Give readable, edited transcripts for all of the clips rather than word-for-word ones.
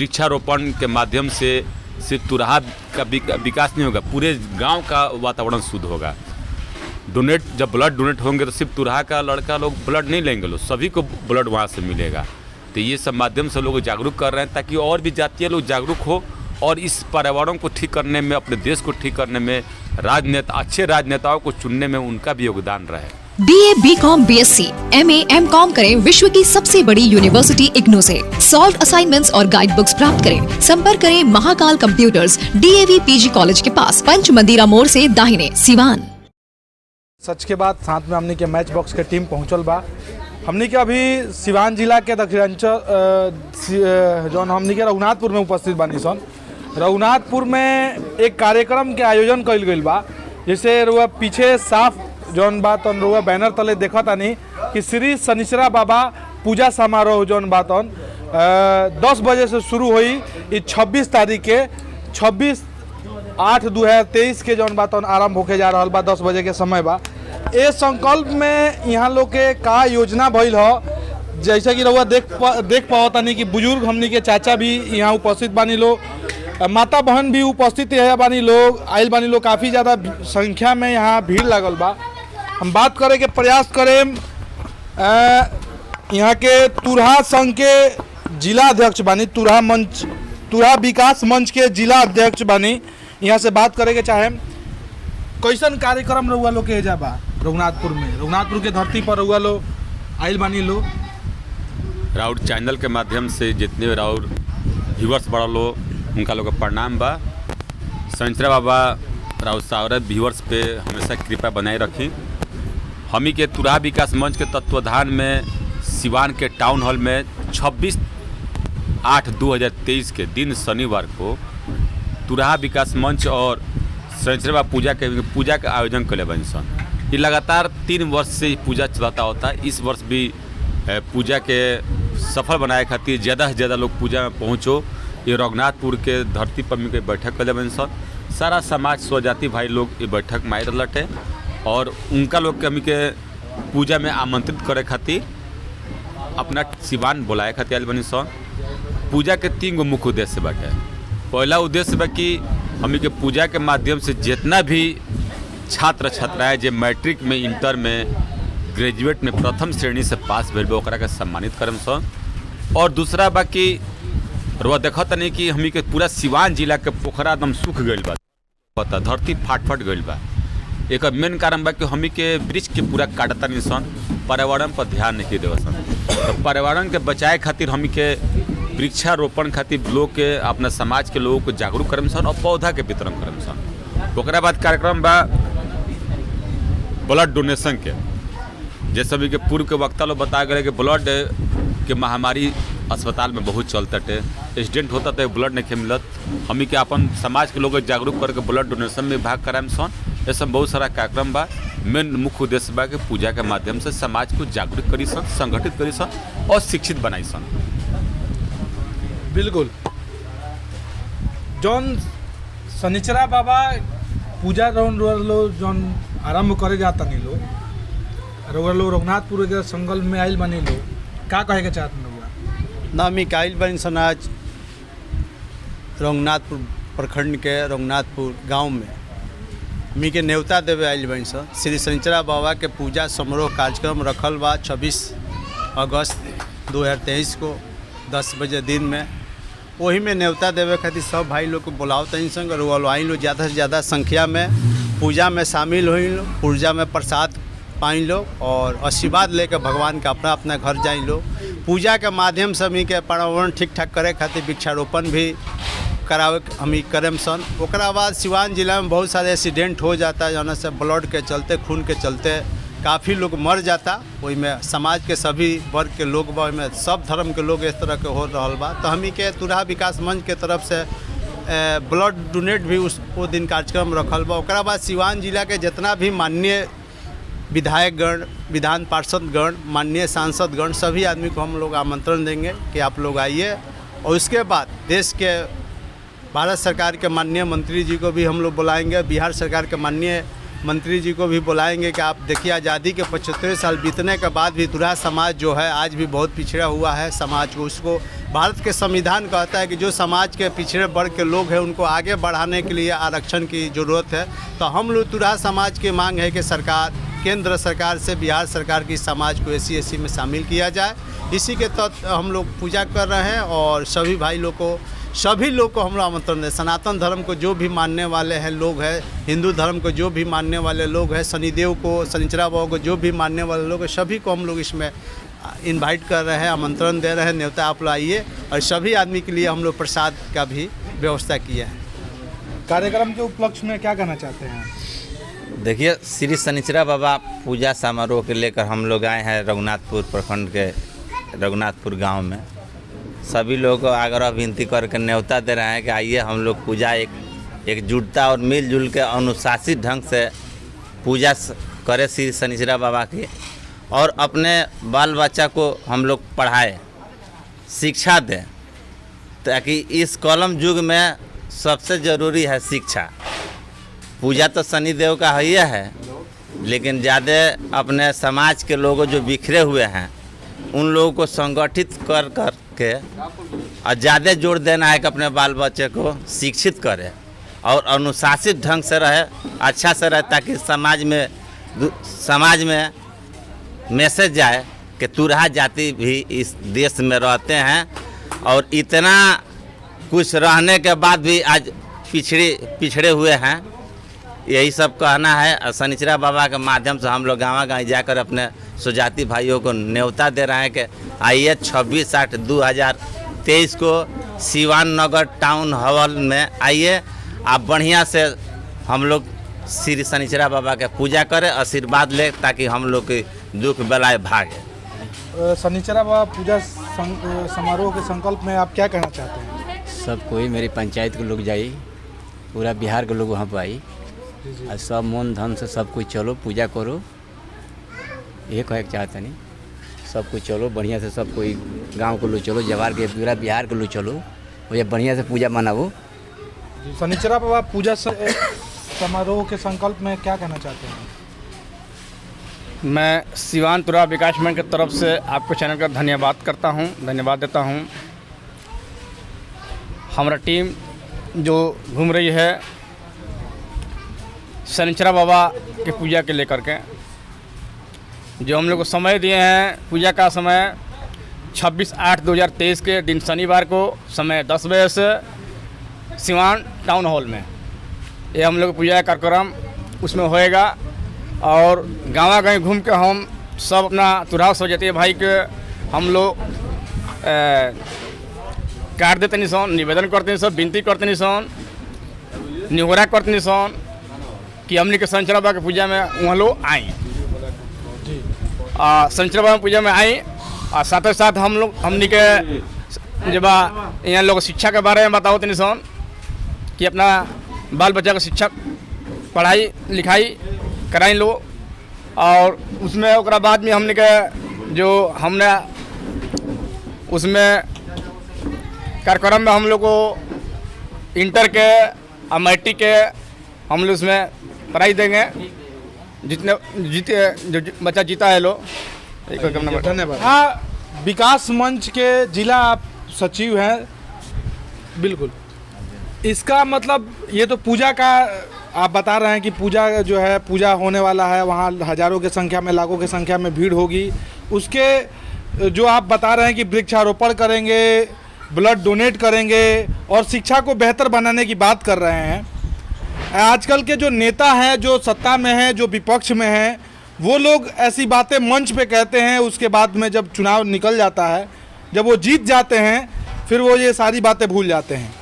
वृक्षारोपण के माध्यम से सिर्फ तुरहा का विकास नहीं होगा, पूरे गांव का वातावरण शुद्ध होगा। जब ब्लड डोनेट होंगे तो सिर्फ तुरहा का लड़का लोग ब्लड नहीं लेंगे, लोग सभी को ब्लड वहाँ से मिलेगा। तो ये सब माध्यम से लोग जागरूक कर रहे हैं ताकि और भी जातीय लोग जागरूक हो और इस पर्यावरण को ठीक करने में, अपने देश को ठीक करने में अच्छे राजनेताओं को चुनने में उनका भी योगदान रहे। BA, BCom, BSc, MA, MCom करें विश्व की सबसे बड़ी यूनिवर्सिटी इग्नू से। सॉल्व असाइनमेंट्स और गाइड बुक्स प्राप्त करें। संपर्क करें Mahakal computers, DAV PG college के पास, पंच मंदिरा मोड़ से दाहिने, सिवान। सच के बाद साथ में हमने के मैच बॉक्स के टीम पहुंचल बा। हमने के अभी सिवान जिला के दक्षिणांचल जौन हमने के रघुनाथपुर में उपस्थित बानी सन। रघुनाथपुर में एक कार्यक्रम के आयोजन कइल गइल बा, जैसे रुआ पीछे साफ जौन बात रुआ बैनर तले देखा तानी कि श्री शनिचरा बाबा पूजा समारोह जौन बात 10 बजे से शुरू हुई। 26 तारीख के 26/8/2023 के जौन बात आरंभ होके जा रहा बा, 10 बजे के समय बा। ए संकल्प में यहाँ लोग के का योजना भइल हो, जैसे कि रउआ देख पाओ तानी कि बुजुर्ग हमनी के चाचा भी यहाँ उपस्थित बानी लोग, माता बहन भी उपस्थित है बानी लोग, आइल बानी लोग, काफ़ी ज़्यादा संख्या में यहाँ भीड़ लागल बा। हम बात करे के प्रयास करें यहाँ के तुरहा संघ के जिला अध्यक्ष बानी, तुरहा विकास मंच के जिला अध्यक्ष बानी, यहाँ से बात करे के चाहे कैसन कार्यक्रम रउआ लोग के एजा बा रघुनाथपुर में, रघुनाथपुर के धरती पर रउआ लोग आइल बानी लोग। राउर चैनल के माध्यम से जितने राउर व्यूअर्स बड़ा लो उनका लोग प्रणाम बा। शनिचरा बाबा राउर सावरत व्यूअर्स पे हमेशा कृपा बनाए रखी। हमी के तुरहा विकास मंच के तत्वाधान में सिवान के टाउन हॉल में 26/8/2023 के दिन शनिवार को तुरहा विकास मंच और शनिचरा बाबा पूजा का आयोजन कले बनी सन। ये लगातार 3 वर्ष से पूजा चलता होता है। इस वर्ष भी पूजा के सफल बनाए खातिर ज़्यादा से ज़्यादा लोग पूजा में पहुँचो। ये रघुनाथपुर के धरती पर के बैठक कले बनी सन। सारा समाज स्वजाति भाई लोग ये बैठक में आए लटे और उनका लोग के हमी के पूजा में आमंत्रित करे खातिर अपना सिवान बुलाए खातिर आयल बनी सन। पूजा के 3 गो मुख्य उद्देश्य बाटे। पहला उद्देश्य बा कि हमी के पूजा के माध्यम से जितना भी छात्र छात्राएँ जो मैट्रिक में, इंटर में, ग्रेजुएट में प्रथम श्रेणी से पास भेल बा ओकरा के सम्मानित करम सन। और दूसरा बा कि रुआ देखत नहीं कि हमी के पूरा सिवान जिला के पोखरा एकदम सूख गइल बा, पता धरती फाट गइल बा। एक मेन कारण बा कि हमी के वृक्ष के पूरा काटता नहीं सन, पर्यावरण पर ध्यान नहीं देव सन। तो पर्यावरण के बचाए खातिर हमी के वृक्षारोपण खातिर लोग के, अपना समाज के लोगों को जागरूक करम सन और पौधा के वितरण करम सन। ओकरा बाद कार्यक्रम बा ब्लड डोनेशन के, जैसे अभी के पूर्व के वक्ता लोग बता गए कि ब्लड के महामारी अस्पताल में बहुत चलता है, एक्सीडेंट होता तो ब्लड नहीं मिलत। हमी के अपन समाज के लोग जागरूक करके ब्लड डोनेशन में भाग कराएम सन। ये सब बहुत सारा कार्यक्रम बा। मेन मुख्य उद्देश्य बा कि पूजा के माध्यम से समाज को जागरूक करी सन, संगठित करी सन और शिक्षित बनाई सन। बिल्कुल जौन शनिचरा बाबा पूजा जौन आरंभ करे जाता नहीं लोग रघुनाथपुर के संगल में आइल बनी लोग, का कहे के चाहते लोग ना मी आइल बनी सन आज रघुनाथपुर प्रखंड के रघुनाथपुर गांव में मी के न्योता देवे आइल बनी सन। श्री शनिचरा बाबा के पूजा समारोह कार्यक्रम रखल बा 26 अगस्त 2023 को 10 बजे दिन में। वही में न्योता देवे खातिर सब भाई लोग को बुलाओ तनी संग और आई लो ज़्यादा से ज़्यादा संख्या में पूजा में शामिल हुई लो, पूजा में प्रसाद पाई लो और आशीर्वाद लेकर भगवान के अपना अपना घर जाई लो। पूजा के माध्यम से हमी के पर्यावरण ठीक ठाक करे खातिर वृक्षारोपण भी करावे हमी करेम सन। ओकरा बाद सिवान जिला में बहुत सारे एक्सीडेंट हो जाता है, जौन से ब्लड के चलते, खून के चलते काफ़ी लोग मर जाता। वही में समाज के सभी वर्ग के लोग बा, में सब धर्म के लोग इस तरह के हो रहा बा। तो हमी के तुरहा विकास मंच के तरफ से ब्लड डोनेट भी वो दिन कार्यक्रम रखल बा। ओकरा बाद सिवान जिला के जितना भी माननीय विधायकगण, विधान पार्षदगण, माननीय सांसदगण, सभी आदमी को हम लोग आमंत्रण देंगे कि आप लोग आइए। और उसके बाद देश के भारत सरकार के माननीय मंत्री जी को भी हम लोग बुलाएंगे, बिहार सरकार के माननीय मंत्री जी को भी बुलाएंगे कि आप देखिए आज़ादी के 75 साल बीतने के बाद भी तुरहा समाज जो है आज भी बहुत पिछड़ा हुआ है। समाज को उसको भारत के संविधान कहता है कि जो समाज के पिछड़े वर्ग के लोग हैं उनको आगे बढ़ाने के लिए आरक्षण की ज़रूरत है। तो हम लोग तुरहा समाज की मांग है कि सरकार, केंद्र सरकार से बिहार सरकार की समाज को SC में शामिल किया जाए। इसी के तहत हम लोग पूजा कर रहे हैं और सभी लोग को हम लोग आमंत्रण दें। सनातन धर्म को जो भी मानने वाले हैं लोग हैं, हिंदू धर्म को जो भी मानने वाले लोग हैं, शनिदेव को, शनिचरा बाबा को जो भी मानने वाले लोग हैं, सभी को हम लोग इसमें इनवाइट कर रहे हैं, आमंत्रण दे रहे हैं, न्योता आप लोग आइए। और सभी आदमी के लिए हम लोग प्रसाद का भी व्यवस्था किया है। कार्यक्रम के उपलक्ष्य में क्या कहना चाहते हैं? देखिए, श्री शनिचरा बाबा पूजा समारोह के लेकर हम लोग आए हैं रघुनाथपुर प्रखंड के रघुनाथपुर गांव में। सभी लोगों को आग्रह विनती करके न्योता दे रहे हैं कि आइए हम लोग पूजा एकजुटता और मिलजुल के अनुशासित ढंग से पूजा करें श्री शनिचरा बाबा की, और अपने बाल बच्चा को हम लोग पढ़ाएं, शिक्षा दें, ताकि इस कलम युग में सबसे ज़रूरी है शिक्षा। पूजा तो शनिदेव का ही है, लेकिन ज़्यादा अपने समाज के लोगों जो बिखरे हुए हैं उन लोगों को संगठित कर के और ज़्यादा जोर देना है कि अपने बाल बच्चे को शिक्षित करें और अनुशासित ढंग से रहे, अच्छा से रहे, ताकि समाज में मैसेज जाए कि तुरहा जाति भी इस देश में रहते हैं और इतना कुछ रहने के बाद भी आज पिछड़े हुए हैं। यही सब कहना है। और शनिचरा बाबा के माध्यम से हम लोग गाँव जाकर अपने सुजाति भाइयों को न्योता दे रहे हैं कि आइए 26/8/2023 को सिवान नगर टाउन हॉल में आइए, आप बढ़िया से हम लोग श्री शनिचरा बाबा के पूजा करें, आशीर्वाद ले, ताकि हम लोग के दुख बलाए भागे। शनिचरा बाबा पूजा समारोह के संकल्प में आप क्या कहना चाहते हैं? सब कोई, मेरी पंचायत के लोग जाइए, पूरा बिहार के लोग वहाँ पर आई और सब मन धन से सब कोई चलो पूजा करो, ये कहे चाहते नहीं। सब कोई चलो बढ़िया से, सब कोई गांव के लोग चलो, जवार के पूरा बिहार के लोग चलो, और बढ़िया से पूजा मनाओ। शनिचरा बाबा पूजा समारोह के संकल्प में क्या कहना चाहते हैं? मैं सिवान तुरा विकास मंच की तरफ से आपको चैनल का धन्यवाद देता हूं। हमारा टीम जो घूम रही है शनिचरा बाबा के पूजा के लेकर के, जो हम लोग को समय दिए हैं पूजा का समय 26/8/2023 के दिन शनिवार को समय 10 बजे से सिवान टाउन हॉल में ये हम लोग पूजा कार्यक्रम उसमें होएगा। और गाँव घूम के हम सब अपना तुरहा सोचते भाई के हम लोग काट देते निशान, निवेदन करते निशान, विनती करते निशान, निहोरा करते निशान कि हमने के शनिचरा बाबा की पूजा में वहाँ लोग आई, शनिचरा बाबा पूजा में आई। और साथ ही साथ हमने के जब यहाँ लोग शिक्षा के बारे में बताओ निशान कि अपना बाल बच्चा को शिक्षा पढ़ाई लिखाई कराई लो। और उसमें ओकरा बाद में हमने के जो हमने उसमें कार्यक्रम में हम लोग को इंटर के और मैट्रिक के हम लोग उसमें पढ़ाई देंगे, जो बच्चा जीता है लो। धन्यवाद। हाँ, विकास मंच के जिला आप सचिव हैं, बिल्कुल। इसका मतलब ये तो पूजा का आप बता रहे हैं कि पूजा जो है पूजा होने वाला है, वहाँ हज़ारों की संख्या में, लाखों की संख्या में भीड़ होगी। उसके जो आप बता रहे हैं कि वृक्षारोपण करेंगे, ब्लड डोनेट करेंगे और शिक्षा को बेहतर बनाने की बात कर रहे हैं। आजकल के जो नेता हैं, जो सत्ता में हैं, जो विपक्ष में हैं, वो लोग ऐसी बातें मंच पे कहते हैं, उसके बाद में जब चुनाव निकल जाता है, जब वो जीत जाते हैं, फिर वो ये सारी बातें भूल जाते हैं।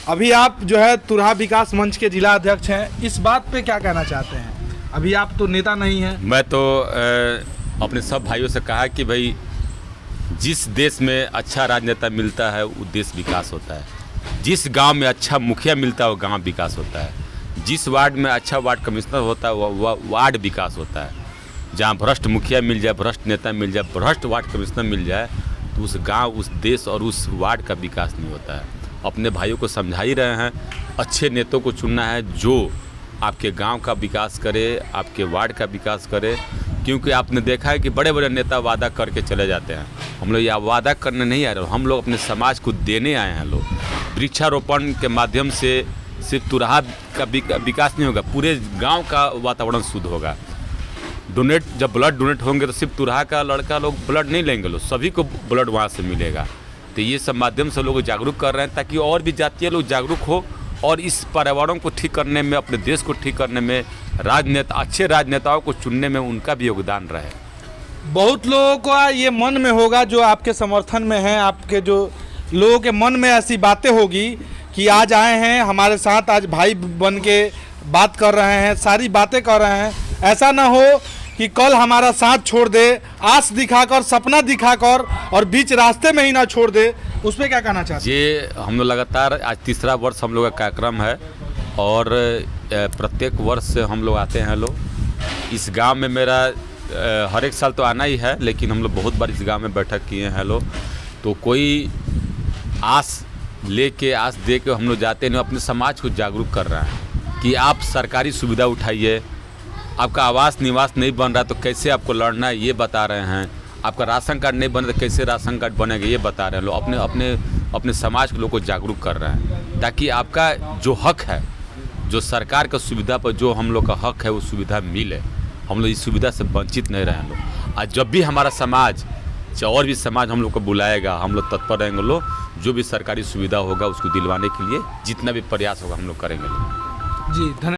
अभी आप जो है तुरहा विकास मंच के जिला अध्यक्ष हैं, इस बात पे क्या कहना चाहते हैं? अभी आप तो नेता नहीं हैं। मैं तो अपने सब भाइयों से कहा कि भाई जिस देश में अच्छा राजनेता मिलता है वो देश विकास होता है, जिस गांव में अच्छा मुखिया मिलता है वो गांव विकास होता है, जिस वार्ड में अच्छा वार्ड कमिश्नर होता है वो वार्ड विकास होता है। जहाँ भ्रष्ट मुखिया मिल जाए, भ्रष्ट नेता मिल जाए, भ्रष्ट वार्ड कमिश्नर मिल जाए, तो उस गांव, उस देश और उस वार्ड का विकास नहीं होता है। अपने भाइयों को समझा ही रहे हैं, अच्छे नेताओं को चुनना है जो आपके गांव का विकास करे, आपके वार्ड का विकास करे, क्योंकि आपने देखा है कि बड़े बड़े नेता वादा करके चले जाते हैं। हम लोग यहाँ वादा करने नहीं आ रहे, हम लोग अपने समाज को देने आए हैं। लोग वृक्षारोपण के माध्यम से सिर्फ तुरहा का विकास नहीं होगा, पूरे गांव का वातावरण शुद्ध होगा। जब ब्लड डोनेट होंगे तो सिर्फ तुरहा का लड़का लोग ब्लड नहीं लेंगे, लोग सभी को ब्लड वहाँ से मिलेगा। तो ये सब माध्यम से लोग जागरूक कर रहे हैं ताकि और भी जातीय लोग जागरूक हो और इस पर्यावरण को ठीक करने में, अपने देश को ठीक करने में अच्छे राजनेताओं को चुनने में उनका भी योगदान रहे। बहुत लोगों का ये मन में होगा जो आपके समर्थन में हैं, आपके जो लोगों के मन में ऐसी बातें होगी कि आज आए हैं हमारे साथ, आज भाई बन के बात कर रहे हैं, सारी बातें कर रहे हैं। ऐसा ना हो कि कल हमारा साथ छोड़ दे, आस दिखाकर, सपना दिखाकर और बीच रास्ते में ही ना छोड़ दे, उस पर क्या कहना चाहते हैं? ये हम लोग लगातार आज तीसरा वर्ष हम लोग का कार्यक्रम है और प्रत्येक वर्ष से हम लोग आते हैं। लोग इस गांव में मेरा हर एक साल तो आना ही है, लेकिन हम लोग बहुत बार इस गांव में बैठक किए हैं। लोग तो कोई आस लेके, आस दे के हम लोग जाते हैं, अपने समाज को जागरूक कर रहे हैं कि आप सरकारी सुविधा उठाइए। आपका आवास निवास नहीं बन रहा तो कैसे आपको लड़ना है ये बता रहे हैं। आपका राशन कार्ड नहीं बन रहा तो कैसे राशन कार्ड बनेगा ये बता रहे हैं। लोग अपने समाज के लोग को जागरूक कर रहे हैं ताकि आपका जो हक है, जो सरकार का सुविधा पर जो हम लोग का हक है वो सुविधा मिले, हम लोग इस सुविधा से वंचित नहीं रहें लोग। आज जब भी हमारा समाज और भी समाज हम लोग को बुलाएगा, हम लोग तत्पर रहेंगे। लोग जो भी सरकारी सुविधा होगा उसको दिलवाने के लिए जितना भी प्रयास होगा हम लोग करेंगे। जी धन्यवाद।